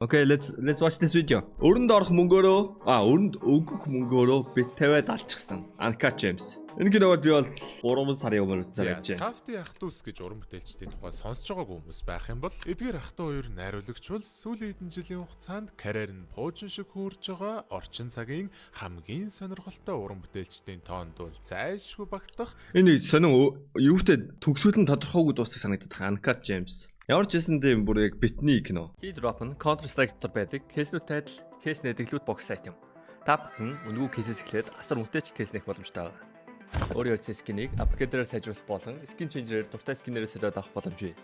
Okay, let's watch this video. Өрөнд орох мөнгөөрөө өрөнд өгөх мөнгөөрөө бит 50-д алчихсан. Uncut Gems. Энэ киногод би бол 3 сарын өмнө үзсэн байжээ. Safety ах トゥ ус гэж уран бүтээлчдийн тухай сонсож байгааг хүмүүс байх юм бол эдгээр ах トゥ хоёр найруулагч бол сүүлийн хэдэн жилийн хугацаанд карьер нь пуужин шиг хөөрж байгаа орчин цагийн хамгийн сонирхолтой уран бүтээлчдийн тоонд бол зайлшгүй багтах. Энэ сонин юутай төгсгөл нь тодорхойгүй дуустах санагдаад байгаа Uncut Gems. Ямар ч юм тийм бүр яг битний кино. Key Drop нь Counter Strike дотор байдаг кейснүүд тайлал, кейс нэдэглүүд бокс сайт юм. Та бүхэн үнэгүй кейсээс эхлээд асар үнэтэй кейс нэх боломжтой байгаа. Өөрийн утсан скинийг апгрейдээр сайжруулах болон скин ченжерээр дуртай скинээрээ солиод авах боломж бий.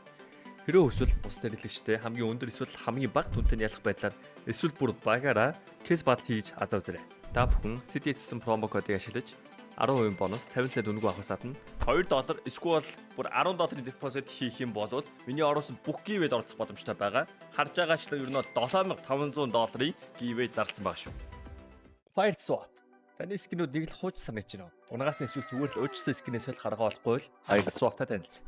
Хэрэв эсвэл бус хэрэглэгчтэй хамгийн өндөр эсвэл хамгийн бага түнтэй ялах байдлаар эсвэл бүр багаараа кейс батал хийж азаа үзээрэй. Та бүхэн CDS-сэн промо кодыг ашиглаж 10% бонус 50 цент үнэгүй авахаас гадна $2 эсвэл бүр $10 депозит хийх юм бол миний ороосон бүх гивэд оролцох боломжтой байгаа. Харж байгаачлан ер нь $7500 гивэд зарласан байгаа шүү. Fire Swap. Таны скинүүд нэг л хууч санаж байна. Унагаас эсвэл зүгээр л өөрчлөсөн скинээс бол гаргаа болохгүй л Fire Swap-тай танилцсан.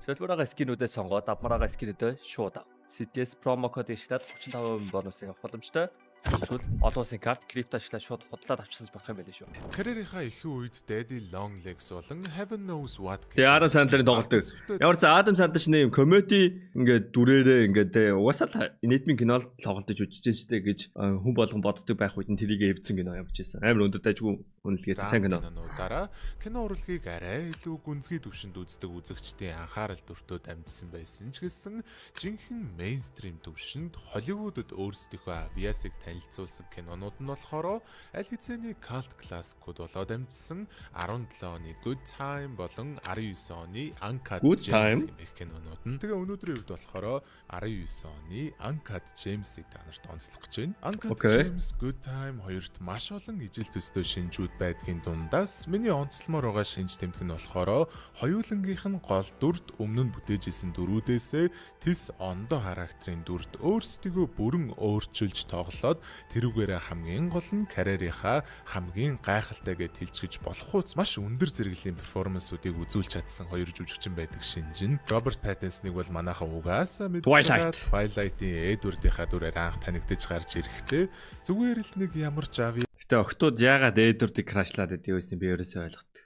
Шилбэрийн скинүүдээ сонгоод авмараа скинүүдээ шууд ав. CDS промо кодыг ашиглаад 35% бонусыг авах боломжтой. Эсвэл олон улсын карт крипто ашиглаад шууд худлаад авчихсан болох юм байл шүү. Карьерийнхаа ихэнх үед Daddy Long Legs болон Heaven Knows What Тэгээ Адам Сэндлерийн тоглолтог. Ямар ч Адам Сэндлер шинэ юм комеди ингээд дүрээрээ ингээд угаасаа нийтмийн кинол тоглолтож үжиж штэ гэж хүн болгон боддог байх үед нь тэрийг эвдсэн кино явж байсан. Амар өндөр дайггүй үнэлгээтэй сайн кино. Дараа кино урлагийг арай илүү гүнзгий төвшөнд үздэг үзэгчдийн анхаарал дүртөө дамжсан байсан ч гэсэн жинхэнэ мейнстрим төвшөнд Холливуудад өөрсдийнхөө авиасыг танилцуулсан кинонууд нь болохоор аль хэзээний cult classic-ууд болоод амжсан 17 оны Good Time болон 19 оны Uncut Gems гэх кинонууд нь. Тэгээ өнөөдрийн үед болохоор 19 оны Uncut Gems-ийг та нарт онцлох гэж байна. Uncut Gems, Good Time хоёрт маш олон ижил төстэй шинжүүд байдгийн дундаас миний онцлмоор байгаа шинж тэмдэг нь болохоор хоёулангийнх нь гол дүрд өмнө нь бүтээжсэн дүрүүдээсээ тис ондоо характерын дүрд өөрсдийгөө бүрэн өөрчилж тоглоод тэрүүгээрээ хамгийн гол нь карьерийнхаа хамгийн гайхалтайгээ тэлжгэж болох хуц маш өндөр зэрэглэлийн перформансуудыг үзүүлж чадсан хоёр жүжигчин байдаг шинж нь. Роберт Паттинсоныг бол манайхаа угаасаа мэдж байгаа Twilight-ийн Эдвардынхаа дүрээр анх танигдаж гарч ирэхдээ зүгээр л нэг ямар ч ави. Гэтэ октод яагаад Эдвардыг крашлаад байдгийг үсний би ерөөсөө ойлгохгүй.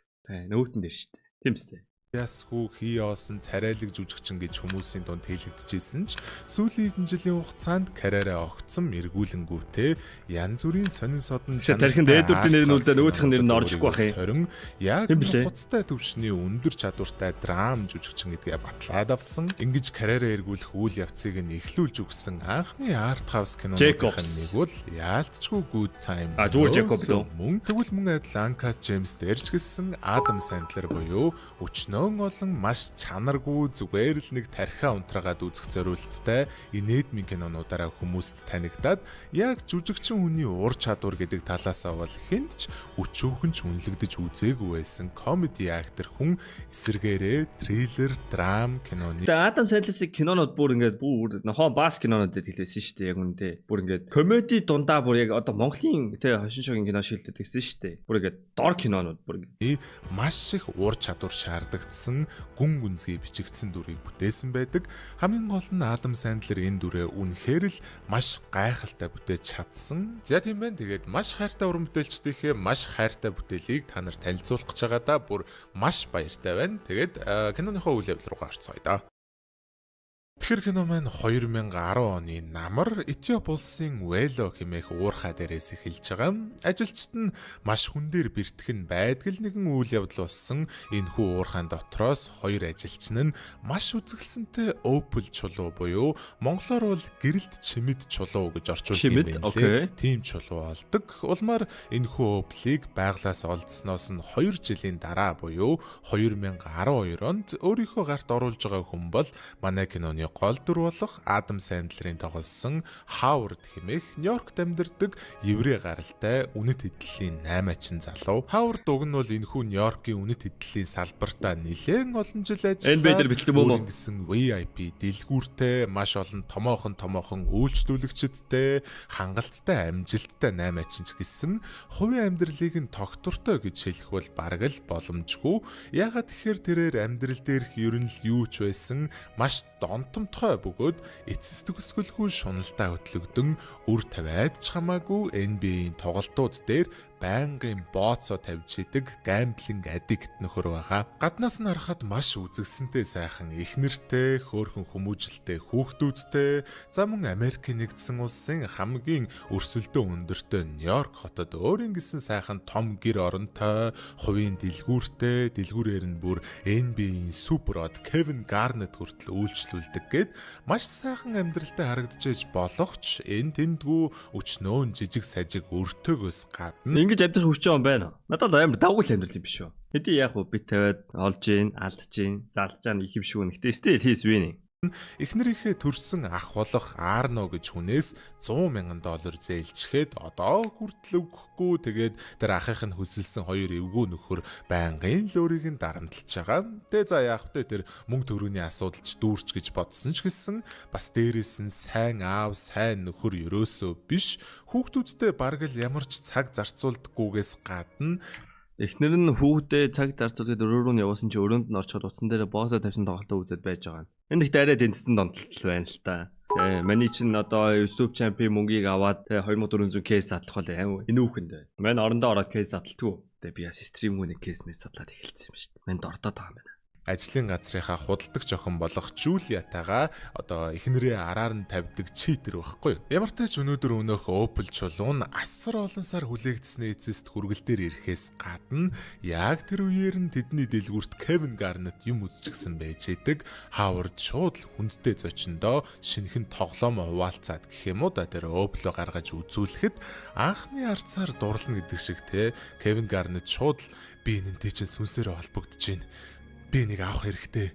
Нүүтэн дээр шүү дээ. Тийм үстэй. Ясхүү хиосон царайлаг жүжигчин гэж хүмүүсийн дунд хэлэгдэжсэн ч сүүлийн хэдэн жилийн хугацаанд карьераа огцсон эргүүлэнгүүтээ янз бүрийн сонин содон тархинд Эдвардын нэр нь үлдээ нөгөөх нь нэр нь оржихгүй бах юм. Яг хуцтай төвшний өндөр чадвартай драм жүжигчин гэдгээ батлаад авсан. Ингиж карьераа эргүүлэх үйл явцыг нь эхлүүлж өгсөн анхны арт хаус кинонуудын нэг бол яалтчгүй Good Time. Мөн тэгвэл мөн адил Uncut Gems дээр ч гэсэн Адам Сэндлер буюу өчнөө олон маш чанаргүй зүгээр л нэг тархиа унтраагаад үзэх зориулттай инээдмийн кинонуудаараа хүмүүст танигдаад яг жүжигчин хүний ур чадвар гэдэг талаасаа бол хэнд ч өчөөхөн ч үнэлэгдэж үзээгүй байсан комеди актер хүн эсэргээрээ триллер, драм киноны. Тэгээ Адам Сэндлерийн кинонууд бүр ингээд бүр хон бас кинонуудад хэлсэн шүү дээ яг үнэндээ. Бүр ингээд комеди дундаа бүр яг одоо Монголын тэ хошин шогийн кино шилдэд ирсэн шүү дээ. Бүр ингээд дор кинонууд бүр ингээд маш их ур чадвар шаарддаг гүн гүнзгий бичигдсэн дүрийг бүтээсэн байдаг. Хамгийн гол нь Адам Сэндлер энэ дүрээ үнэхээр л маш гайхалтай бүтээж чадсан. За тийм байна. Тэгээд маш хайртай уран бүтээлчдийнхээ маш хайртай бүтээлийг та нарт танилцуулах гэж байгаа да. Бүр маш баяртай байна. Тэгээд киноныхоо үйл явдал руугаа орцгоё да. Тэгэхээр кино маань 2010 оны намар Этиоп улсын Вело хэмээх уурхай дээрээс эхэлж байгаа. Ажилчид нь маш хүн дээр бэртгэн байдгал нэгэн үйл явдал болсон. Энэхүү уурхайн дотроос хоёр ажилчин нь маш үзэсгэлэнтэй Opel чулуу буюу монголоор бол гэрэлт чимэд чулуу гэж орчуулдаг юм байна. Тийм чулуу олдог. Улмаар энэхүү Opel-ийг байглаас олдсноос нь 2 жилийн дараа буюу 2012 онд өөрийнхөө гарт оруулж байгаа хүн бол манай киноны гол дүр болох Адам Сэндлерийн тоглосон Howard хэмээх Нью-Йоркт амьдардаг еврей гаралтай үнэт эдлэлийн 8-ачин залуу. Howard уг нь бол энэхүү Нью-Йоркийн үнэт эдлэлийн салбартаа нэлээд олон жил ажилласан гэсэн VIP дэлгүүртэй маш олон томоохон үйлчлүүлэгчдтэй хангалттай амжилттай 8-ачин ч гэсэн хувийн амьдралыг нь тогтвортой гэж хэлэх бол бараг л боломжгүй. Ягаад тэгэхээр тэрээр амьдрал дээрх ер нь л юу ч байсан маш донтог давтамтгой бөгөөд эцэс төгсгөлгүй шуналдаа хөтлөгдөн үр тавиад ч хамаагүй NBA-ийн тоглолтууд дээр байнгын бооцоо тавьж идэг гамблинг аддикт нөхөр байгаа. Гаднаас нь харахад маш үзэгсэнтэй сайхан их нэртэй, хөөрхөн хүмүүжлтэй хүүхдүүдтэй, за мөн Америкийн нэгдсэн улсын хамгийн өрсөлдөөн өндөртэй Нью-Йорк хотод өөрийн гэсэн сайхан том гэр оронтой, хувийн дэлгүүртэй, дэлгүүрээр нь бүр NBA-ийн суперод Кевин Гарнет хүртэл үйлчлүүлдэг гэд маш сайхан амьдралтай харагдаж болохч энэ тэндгүү өчнөөн жижиг сажиг өртөөгөөс гадна Ингэж амьдрах хүч юм байна. Надад амар давгүй амьдрал юм биш үү? Хэдий яг бит тавиад олж гин, алдж гин, залж гин их юм шүү. Гэхдээ still he's winning. Эхнэрийнхээ төрсэн ах болох Арно гэж хүнээс $100,000 зээлчгээд одоо хүртэл өгөхгүй тэгээд тэр ахих нь хүсэлсэн хоёр эвгүй нөхөр байнгын л өөрийг нь дарамтлж байгаа. Тэгээ за яах вэ тэр мөнгө төгрөгийн асуудалч дүүрч гэж бодсон ч гэсэн бас дээрээс нь сайн аав, сайн нөхөр ерөөсөө биш хүүхдүүдтэй бараг л ямар ч цаг зарцуулдаггүйгээс гадна Эхнэр нь хүүхдээ цаг зарцуулаад өрөө рүү явуулсан чи өрөөнд нь орчоод утсан дээр боосоо тавьсан тоглолтоо үзээд байж байгаа. Энд их дайраа тэнцсэн донтол байна л та. Маний чин одоо YouTube champion мөнгийг аваад 2400 кейс задлах бол энэ үхэнд байна. Мань орондоо ороод кейс задлтгүй. Тэгээ би яс стримгүй нэг кейс мэд задлаад эхэлсэн юм шүү дээ. Манд ордоод байгаа юм байна. Ажлын газрынхаа худалдагч охин болох Жулиатагаа одоо эхнэрээ араар нь тавьдаг читер байхгүй юу. Ямар ч тач өнөөдөр өнөөх Opel чулуун асар олон сар хүлээгдсэний эцэст хүргэл дээр ирэхээс гадна яг тэр үеэр нь тэдний дэлгүүрт Кевин Гарнет юм үзчихсэн байж идэг. Хавард шууд л хүндтэй зочиндоо шинэхэн тоглоом хуваалцаад гэх юм уу да тэр Opel-о гаргаж үзүүлэхэд анхны харцаар дурлна гэдэг шиг те Кевин Гарнет шууд л би энэнтэй чинь сүнсээрээ холбогдож байна. Би нэг авах хэрэгтэй.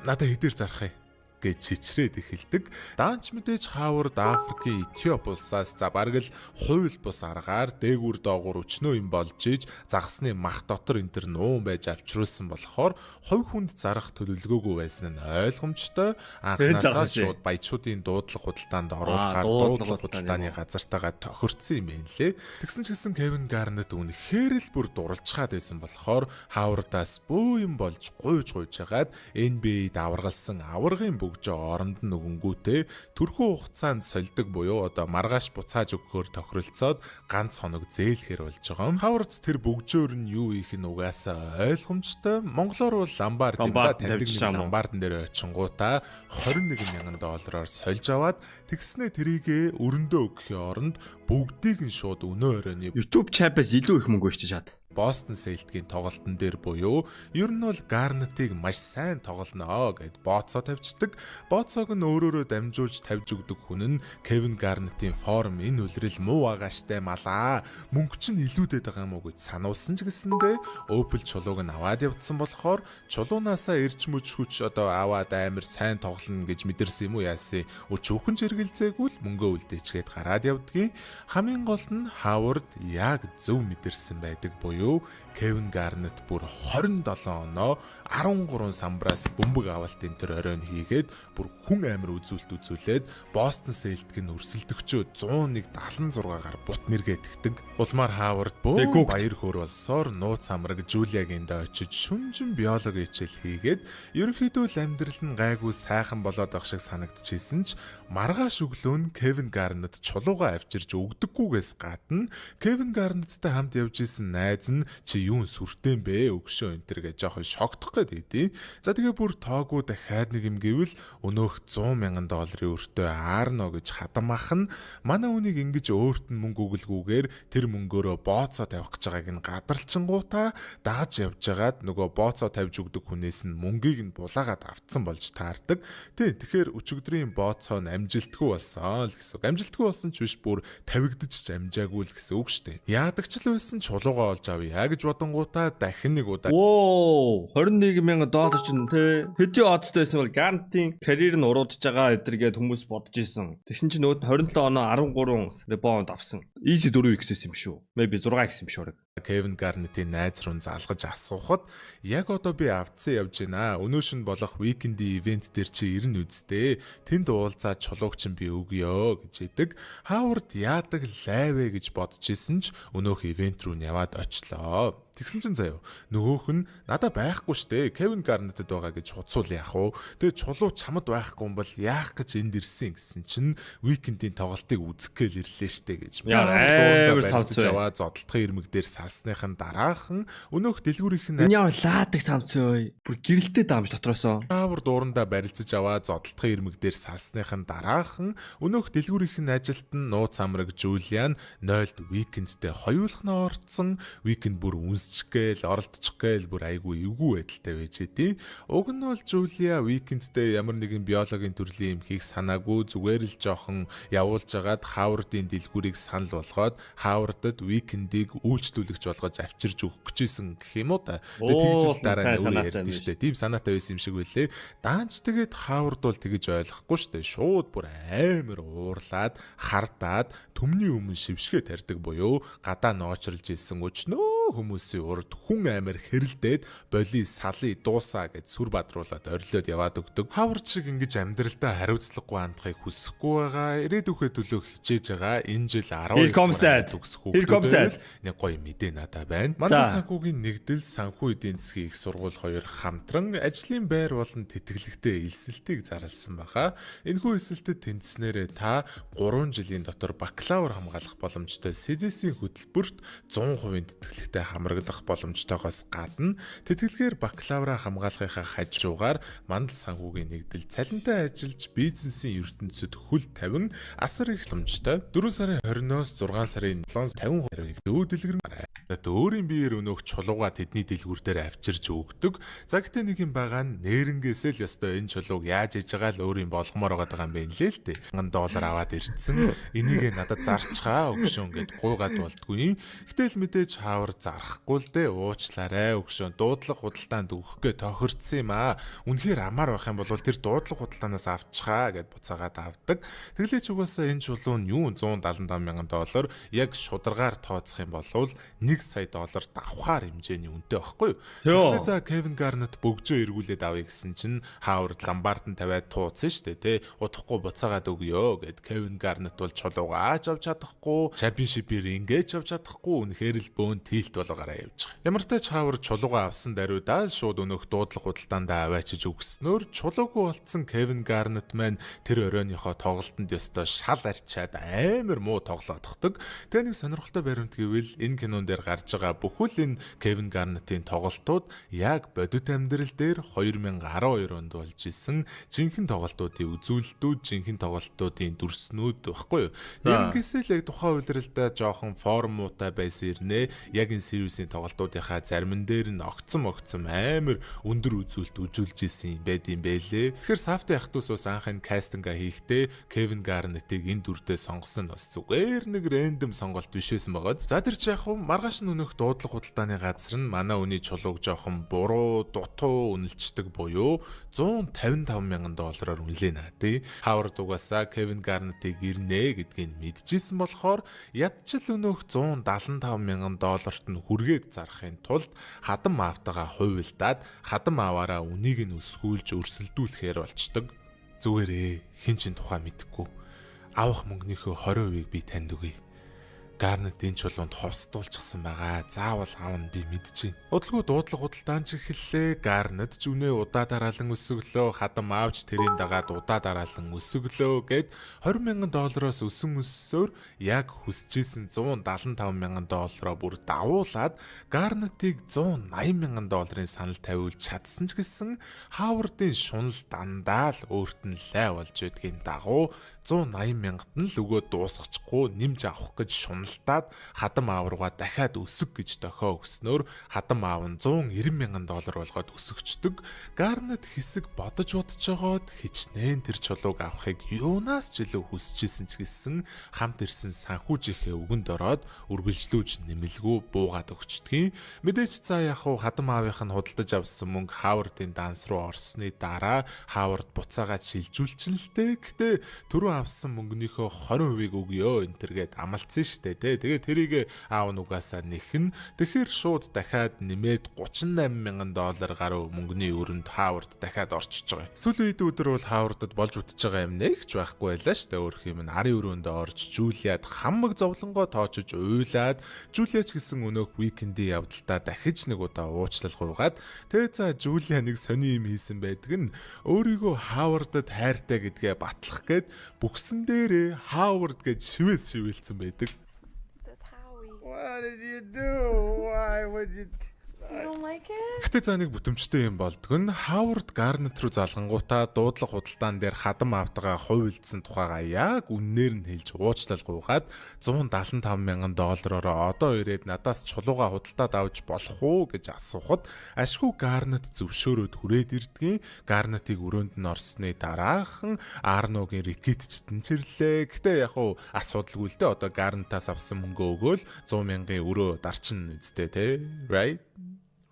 Надад хэдээр зарах юм гэж чичрээд эхэлдэг. Даанч мэдээж Хавард Африкийн Этиоп улсаас за бараг л хууль бус аргаар дээгүүр доогуур өчнөө юм болж иж загсны мах дотор энэ төр нуун байж авчруулсан болохоор хувь хүнд зарах төлөвлөгөөгүй байсан нь ойлгомжтой. Анхнаасаа шууд баячуудын дуудлага худалдаанд оруулахаар дуудлага худалдааны газартаагаа тохирцсон юм байна лээ. Тэгсэн ч гэсэн Кевин Гарнет үнэхээр л бүр дурлцгаад байсан болохоор Хавардаас бөө юм болж гуйж хагаад NBA-д аваргалсан аваргын оронд нь өгөнгүүтэй төрхөө хугацаанд сольдог буюу одоо маргааш буцааж өгөхөөр тохиролцоод ганц хоног зээлхээр болж байгаа. Хавард тэр бөгжөөр нь юу их нь угаасаа ойлгомжтой. Монголоор бол ламбард юм да таньдаг нэг ламбард дээр очингуудаа $21,000 сольж аваад тэгснэ тэрийгэ өрөндөө өгөхийн оронд бүгдийг нь шууд өнөө оройн YouTube champions илүү их мөнгө өшч чад. Boston Celtics-ийн тоглолтын дээр буюу ер нь бол Garnett-ийг маш сайн тоглоно гэд бооцоо тавьчихдаг. Бооцоог нь өөрөөрөө дамжуулж тавьж өгдөг хүн нь Kevin Garnett-ийн форм энэ үлрэл муу агааштай малаа. Мөнгө чинь илүүдэд байгаа юм уу гэж сануулсан ч гэсэндээ Opel чулууг нь аваад явцсан болохоор чулуунаасаа ирж мөч хүч одоо аваад амар сайн тоглоно гэж мэдэрсэн юм уу яасан. Өчүүхэн жиргэлзээгүй л мөнгөө үлдээчгээд гараад явдгийн. Хамгийн гол нь Howard яг зөв мэдэрсэн байдаг буюу Kevin Garnett бүр 27 оноо 13 самбраас бөмбөг авалтын тэр оройн хийгээд бүр хүн амир үзүүлээд Boston Celtics-ийн өрсөлдөгчөө 176-гаар бут нэргээдэгдэг. Улмаар Howard бөө баяр хөөр болсоор нууц амраг Жулиагийн дэ очиж шүнжин биологи хичээл хийгээд ерөнхийдөө л амьдрал нь гайгүй сайхан болоод байх шиг санагдчихсэн ч маргааш өглөө нь Kevin Garnett чулуугаа авчирж өгдөггүйгээс гадна Kevin Garnett-тай хамт явж исэн найз нь чи юун сүртэй бэ өгшөө энэ төр гэж жоохон шогдох гэдэг. За тэгээ бүр тоогүй дахиад нэг юм гэвэл өнөөх $100,000 өртөө Арно гэж хадам ах нь манай үнийг ингэж өөрт нь мөнгө өгөлгүйгээр тэр мөнгөөрөө бооцоо тавих гэж байгааг нь гадарлчингуудаа дагаж явж байгаад нөгөө бооцоо тавьж өгдөг хүнээс нь мөнгийг нь булаагаад авцсан болж таардаг. Тэгэхээр өчигдрийн бооцоо нь амжилтгүй болсон л гэсэн. Амжилтгүй болсон ч биш бүр тавигдаж ч амжаагүй л гэсэн үг шүү дээ. Яадаг ч л байсан чулуугаа олж авъя гэж бодонгуудаа дахин нэг удаа $21,000 чинь те хэдий одстой байсан бол Garnett-ийн карьер нь уруудж байгаа эдэргээд хүмүүс бодож исэн. Тэгсэн чинь нөөд 27 оноо 13 ребаунд авсан. Easy 4x байсан юм шүү. Maybe 6x юм шүү. Kevin Garnett-ийн найз руу залгаж асуухад яг одоо би авцсан явж байна. Өнөөшн болох weekend-ийн ивент дээр чи ирнэ үсттэй. Тэнд уулзаад чулууг чинь би өгье гэж идэг. Howard яадаг лайвэ гэж бодож исэн ч өнөөх ивент рүү яваад очлоо. Тэгсэн чинь заяа. Нөгөөх нь надад байхгүй штэ. Кевин Гарнетд байгаа гэж хуцуул яах вэ? Тэгээ чулуу чамд байхгүй юм бол яах гэж энд ирсэн гэсэн чинь Weekend-ийн тоглолтыг үзэх гээл ирлээ штэ гэж. Амар цамцгүй. Аваа зодтолтын ирмэг дээр салсныхан дараахан өнөөх дэлгүүрийнх нь энэ ямар лаадаг цамцгүй. Бүр гэрэлтэй даамж дотроосоо. Аавар дуурандаа барилцаж аваа зодтолтын ирмэг дээр салсныхан дараахан өнөөх дэлгүүрийнх нь ажилтан нууц амраг Жулиан 0-д Weekend-тэй хоёулахнаа орцсон. Weekend бүр үнсчих гээл оролдчих гээл бүр айгүй эвгүй байдалтай байжээ тий. Уг нь бол Жулиа Weekend-тэй ямар нэгэн биологийн төрлийн юм хийх санаагүй зүгээр л жоохон явуулж агаад Хавардын дэлгүүрийг санал болгоод Хавардад Weekend-ийг үйлчлүүлэгч болгож авчирж өгөх гэжсэн гэх юм уу та. Тэгээ тэгж л дараа нь өөрөө ярьдэн штэ. Тийм санаатай байсан юм шиг байлээ. Даанч тэгээд Хавард бол тэгж ойлгохгүй штэ. Шууд бүр амар уурлаад хардаад төмний өмнө шившгээ тарьдаг буюу гадаа ноочрлж исэн өчнөө хүмүүсийн урд хүн амар хэрэлдээд боли сали дуусаа гэж сүр бадруулаад орилоод яваад өгдөг. Хавард шиг ингэж амьдралдаа хариуцлагагүй хандахыг хүсэхгүй байгаа. Ирээдүйхээ төлөө хичээж байгаа. Энэ жил 12 төгсөх хүүхдүүд нэг гоё мэдээ надад байна. Мандал санхүүгийн нэгдэл санхүү эдийн засгийн их сургууль хоёр хамтран ажлын байр болон тэтгэлэгтэй элсэлтийг зарласан байгаа. Энэхүү элсэлтэд тэнцснээрээ та 3 жилийн дотор бакалавр хамгаалах боломжтой СЭЗ-ийн хөтөлбөрт 100% тэтгэлэгтэй хамрагдах боломжтойгоос гадна тэтгэлгээр бакалавра хамгаалахынхаа хажуугаар мандал санхүүгийн нэгдэл цалинтай ажиллаж бизнесийн ертөнцид хөл тавин асар их боломжтой 4 сарын 20-оос 6 сарын 750 өвөө дэлгэрэн өөрийн биеэр өнөөх чулууга тэдний дэлгүүр дээр авчирж өгдөг. За гэтээ нэг юм байгаа нь нээрэнгээс л ёстой энэ чулууг яаж иж байгаа л өөрийн болгомоор байгаа юм байна лээ л дээ. $1,000 аваад ирдсэн. Энийг надад зарчгаа өгшөн гэд гуйгаад болдгүй. Гэтэл мэдээж хаавар зарахгүй л дээ. Уучлаарай өгшөн. Дуудлага худалдаанд өгөхгээ тохирдсон юм аа. Үнэхээр амар байх юм бол тэр дуудлага худалдаанаас авчгаа гэд буцаагаад авдаг. Тэглээч угаасаа энэ чулуу нь юу $175,000 яг шударгаар тооцох юм бол $1 сая давхаар хэмжээний үнэтэй байхгүй юу? Тэснэ за Кевин Гарнет бөгжөө эргүүлээд авъя гэсэн чинь Хавард ламбард нь тавиад тууцсан шүү дээ, тэ. Удахгүй буцаагаад өгөө гэд Кевин Гарнет бол чулуугаа ааж авч чадахгүй, чемпионшипээр ингэж авч чадахгүй, үнэхээр л бөөн тилт болгоораа явж байгаа. Ямар ч тач Хавард чулуугаа авсан даруйдаа шууд өнөөх дуудлага худалдаандаа аваачиж өгснөөр чулуугүй болцсон Кевин Гарнет маань тэр оройныхоо тоглолтод ёстой шал арчаад амар муу тоглоодохдаг. Тэгээ нэг сонирхолтой баримт гэвэл энэ кинон дээр гарч байгаа бүхэл энэ Кевин Гарнетийн тоглолтууд яг бодит амьдрал дээр 2012 онд болж исэн жинхэнэ тоглолтуудын үзүүлэлтүүд, жинхэнэ тоглолтуудын дүрснүүд баггүй юу. Ерөнхийдөө л яг тухайн үйлрэлдээ жоохон формуутай байсан ирнэ. Яг энэ сервисийн тоглолтуудынхаа зарим дээр нь огцом амар өндөр үзүүлэлт үзүүлж исэн байд юм бэлээ. Тэгэхээр Сафта яхтус бас анхны кастинга хийхдээ Кевин Гарнетийг энэ дүрдээ сонгосон нь бас зүгээр нэг рэндом сонголт биш байсан байгаа. За тэр чи яг маргааш нь өнөөх дуудлага худалдааны газар нь манай үний чулууг жоохон буруу, дутуу үнэлцдэг буюу $155,000 үнэлээ наа. Хавард угаасаа Кевин Гарнетийг ирнэ гэдгийг мэдчихсэн болохоор ядчил өнөөх $175,000-т нь хүргээд зарахын тулд хадам аавтайгаа хувилдаад хадам ааваараа үнийг нь өсгүүлж өрсөлдүүлэхээр болчдөг. Зүгээрээ хин чин тухай мэдэхгүй. Авах мөнгөнийхөө 20%-ийг би танд өгье. Гарнет энэ чулуунд хостуулчихсан байгаа. Заавал аавна би мэдчихээн. Удалгүй дуудлага худалдаанч эхэллээ. Гарнет ч үнэ удаа дараалан өсөглөө. Хадам аавч тэрийн дагаад удаа дараалан өсөглөө гэд $20,000-оос өссөн яг хүсэжсэн $175,000 бүр давуулаад Гарнетийг $180,000-ын санал тавиулж чадсан ч гэсэн Хавардын шунал дандаа л өөрт нь лай болж байдгийн дагуу $180,000-д нь л өгөө дуусчихгүй нэмж авах гэж шуналтаад хадам аав руугаа дахиад өсөг гэж дохио өгснөөр хадам аав нь $190,000 болгоод өсөгчдөг. Гарнет хэсэг бодож бодожогоод хичнээн тэр чулууг авахыг юунаас ч илүү хүсэжсэн ч гэсэн хамт ирсэн санхүүжийнхээ үгэнд ороод үргэлжлүүлж нэмэлгүй буугаад өгчдөг. Мэдээж цаа яг хадам аавынх нь худалдаж авсан мөнгө Хавардын данс руу орсны дараа Хавард буцаагаад шилжүүлчихэн л дээ. Гэтэ түрүү өөрөө авсан мөнгөнийхөө 20% өгөө энэ төргээд амлцсан штэ тий. Тэгээ тэрийг аав нугасаа нэхэн. Тэгэхээр шууд дахиад нэмээд $38,000 гаруй мөнгөний өрөнд Хавард дахиад орчиж байгаа. Сүүлийн үед өдөр бол Хавардд болж утж байгаа юм нэгч байхгүй байлаа штэ. Өөрөх юм арын өрөөндөө орж Жулиад хамаг зовлонгоо тоочж уйлаад Жулиач гэсэн өнөөх викендийн явдалтаа дахиж нэг удаа уучлал гуйгаад тэгээ за Жулиа нэг сони юм хийсэн байдаг нь өөрийгөө Хавардд хайртай гэдгээ батлах гээд бүксэн дээрээ Хавард гэж шивэлцсэн байдаг. What did you do? Why would you? You don't like it? Гэтэ за нэг бүтэмжтэй юм болдгоо нь Хавард Гарнет руу залгангуудаа дуудлага худалдаан дээр хадам автгаа хувилдсан тухайгаа яг үннээр нь хэлж уучлал гуйгаад $175,000-ороо одоо ирээд надаас чулууга худалдаад авч болох уу гэж асуухад ашгүй Гарнет зөвшөөрөөд хүрээд ирдгийн. Гарнетыг өрөөнд нь орсны дараахан Арногийн рекетч тэнцэрлээ. Гэтэ яг уу асуудалгүй л дээ. Одоо Гарнетаас авсан мөнгөө өгөөл 100,000-ын өрөө дарчин үсттэй те. Right?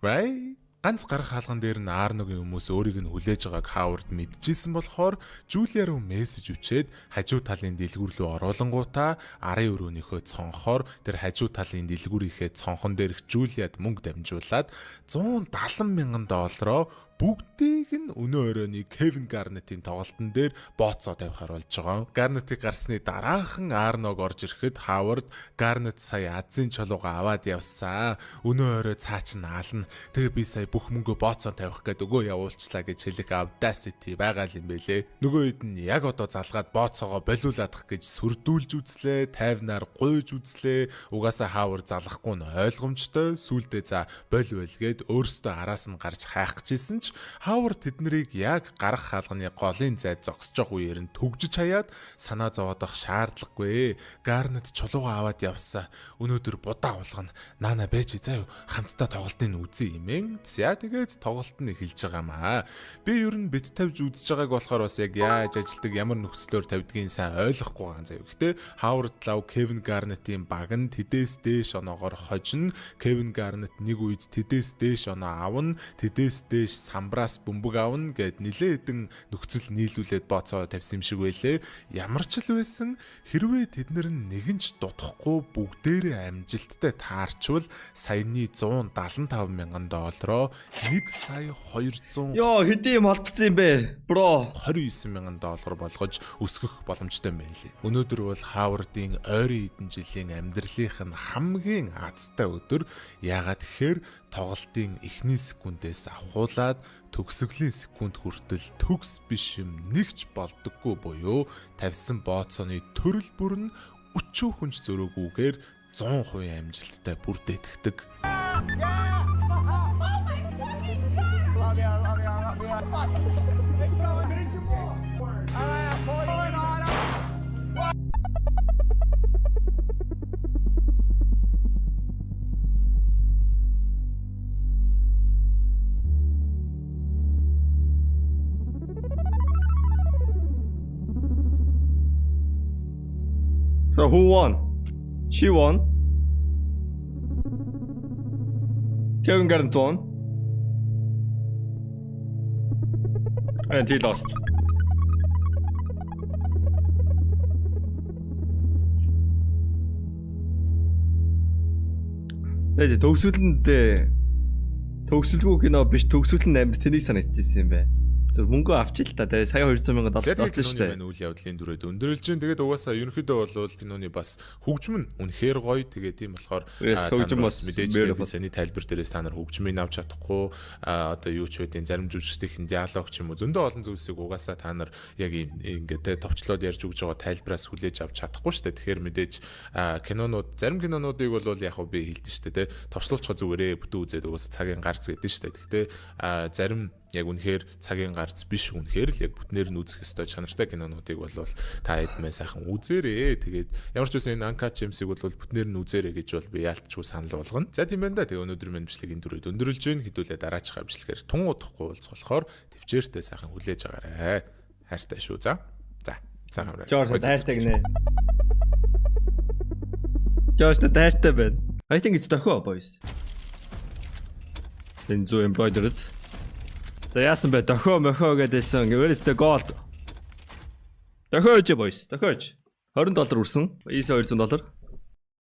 Ганц гарах хаалган дээр нь Арногийн хүмүүс өөрийг нь хүлээж байгааг Хавард мэдчихсэн болохоор Жулиа руу мессеж өчээд хажуу талын дэлгүүр рүү оруулангуудаа арын өрөөнийхөө цонхоор тэр хажуу талын дэлгүүрийнхээ цонхон дээрх Жулиад мөнгө дамжуулаад $170,000 бүгдийг нь өнөө өрөөний Кевин Гарнетийн тоглолтын дээр бооцоо тавихаар болж байгаа. Гарнетыг гарсны дараахан Арног орж ирэхэд Хавард Гарнет сая азийн чулууга аваад явсан. Өнөө өрөө цаач нь аална. Тэгээ би сая бүх мөнгөө бооцоо тавих гээд өгөө явуулчлаа гэж хэлэх audacity байгаа юм бэлээ. Нөгөө хэд нь яг одоо залгаад бооцоогоо болиулаадах гэж сүрдүүлж үзлээ, тайвнаар гуйж үзлээ. Угаасаа Хавард залахгүй нь ойлгомжтой. Сүүлдээ за болвол гээд өөрөөсөө араас нь гарч хайх гэжсэн ч Хавард тэднийг яг гарах хаалганы голын зайд зогсож байгаа үеэр нь төгжиж хаяад санаа зовоодох шаардлагагүй. Гарнет чулууга аваад явсан. Өнөөдөр будаа уулгана. Наана байж заяа хамтдаа тоглолтын үзье юмэн. За тэгээд тоглолт нь эхэлж байгаа маа. Би ер нь бит тавьж үзэж байгааг болохоор бас яг яаж ажилдаг, ямар нөхцлөөр тавьдгийг сайн ойлгохгүй байгаа заяа. Гэхдээ Хавард лав Кевин Гарнетийн баг нь тэдээс дээш оноогоор хожино. Кевин Гарнет нэг үед тэдээс дээш оноо авна. Тэдээс дээш самбраас бөмбөг авна гэд нилээ хэдэн нөхцөл нийлүүлээд бооцоо тавьсан юм шиг байлээ. Ямар ч л байсан хэрвээ тэднэр нэгэн ч дутахгүй бүгдээрээ амжилттай таарчвал саяны $175,000 $1,200,000 Йоо хэдий юм олдсон юм бэ? Бро. $29,000 болгож өсгөх боломжтой юм байлээ. Өнөөдөр бол Хавардын ойрын хэдэн жилийн амьдралынх нь хамгийн азтай өдөр. Яагаад гэхээр тоглолтын эхний секундээс авахуулаад төгсгөлийн секунд хүртэл төгс биш юм нэгч болдоггүй буюу тавьсан бооцооны төрөл бүр нь өчөө хүнч зөрөөгүйгээр 100% амжилттай бүрдээтгэдэг. So who won? She won. Kevin Garnett won. And he lost. Нэ төгсөлгүй кино биш төгсөл нь амар тэнийг санагдчихсэн юм бэ. Зөв мөнгө авчил та тэгээ сая $200,000 олсон шүү дээ. Үйл явдлын дүрээд өндөрлж чинь тэгээд угаасаа ерөнхийдөө бол киноны бас хөгжим нь үнэхээр гоё. Тэгээд тийм болохоор хөгжим бас мэдээж би саяны тайлбар дээрээс та нар хөгжмийг авч чадахгүй одоо юу ч үдийн зарим жүжигчдийн диалог ч юм уу зөндөө олон зүйлсийг угаасаа та нар яг ингээд товчлоод ярьж өгж байгаа тайлбараас хүлээж авч чадахгүй шүү дээ. Тэгэхээр мэдээж кинонууд зарим кинонуудыг бол яг би хэлдэж шүү дээ. Товчлуулчихо зүгээрээ бүтэн үзээд угаасаа цагийн гарц гэдэг шүү дээ. Гэхдээ зарим яг үнэхээр цагийн гарц биш үнэхээр л яг бүтнээр нь үзэх ёстой чанартай кинонуудыг бол та эдмээ сайхан үзээрэй. Тэгээд ямар ч үсэн энэ Uncut Gems-ийг бол бүтнээр нь үзээрэй гэж бол би яалтчгүй санал болгоно. За тийм байна да. Тэгээ өнөөдөр минь бичлэгийн дүрээд өндөрлж гин хэдүүлээ дараачихаа бичлэгээр тун удахгүй уулзах болохоор төвчээртэй сайхан хүлээж агаарай. Хайртай шүү. За. Сайн хараа. Жорж хайртай гинэ. Жорж хайртай байна. I think it's дохоо boys. Enzo embroidered. За яасан бэ? Дохоо мохоо гэдээсэн. Where is the gold? Дохиож boys. Дохиож. $20 үрсэн. Easy $200.